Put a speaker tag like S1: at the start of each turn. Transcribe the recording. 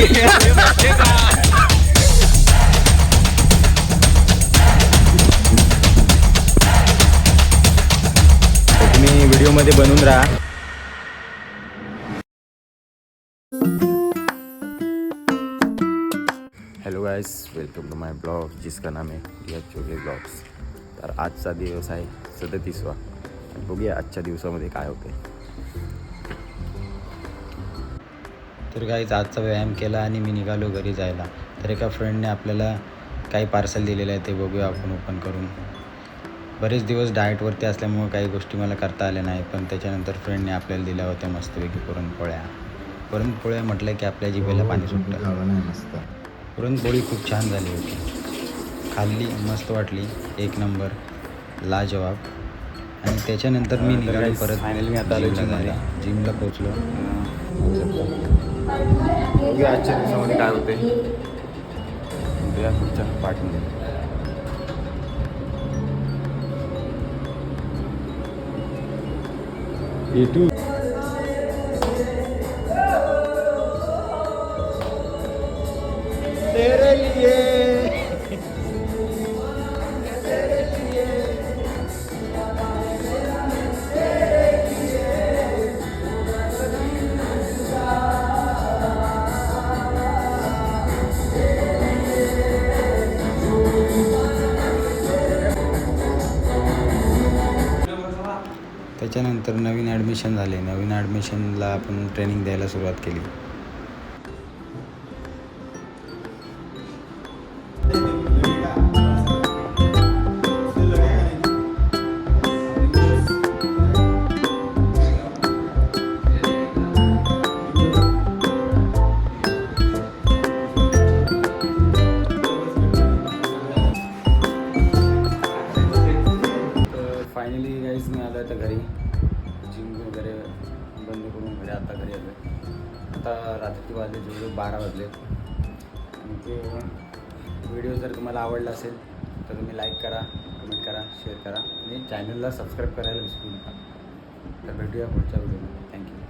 S1: तुम्ही व्हिडिओमध्ये बनून राहा. Hello guys, welcome to my blog जिसका नाम है रिया चोले ब्लॉग्स. तर आजचा दिवस आहे 37वा. बघूया आजच्या दिवसामध्ये काय होते. तर गाइस आजचा व्यायाम केला आणि मी निघालो घरी जायला. तर एका फ्रेंडने आपल्याला काही पार्सल दिलेलं आहे, ते बघूया आपण ओपन करून. बरेच दिवस डाएटवरती असल्यामुळं काही गोष्टी मला करता आल्या नाही, पण त्याच्यानंतर फ्रेंडने आपल्याला दिल्या होत्या मस्तपैकी पुरणपोळ्या म्हटलं की आपल्या जिभेला पाणी सुटतं.
S2: मस्त
S1: पुरणपोळी खूप छान झाली होती. खाल्ली, मस्त वाटली, एक नंबर, लाजवाब. आणि त्याच्यानंतर मी निघालो परत
S2: फायनली आता आलो
S1: जिमला पोचलो.
S2: बघूया आजच्या दिवसामध्ये काय होते. या पुढच्या पार्टमध्ये
S1: तेरे लिए त्याच्यानंतर नवीन ॲडमिशन झाले. नवीन ॲडमिशनला आपण ट्रेनिंग द्यायला सुरुवात केली. फायनली गाईज मी आलो आता घरी. जिम वगैरे बंद करून आता घरी आलो. आता रात्रीचे वाजले जवळ 12 वाजले. आणि ते व्हिडिओ जर तुम्हाला आवडला असेल तर तुम्ही लाईक करा, कमेंट करा, शेअर करा आणि चॅनलला सबस्क्राईब करायला विसरू नका. तर भेटूया पुढच्या व्हिडिओमध्ये. थँक्यू.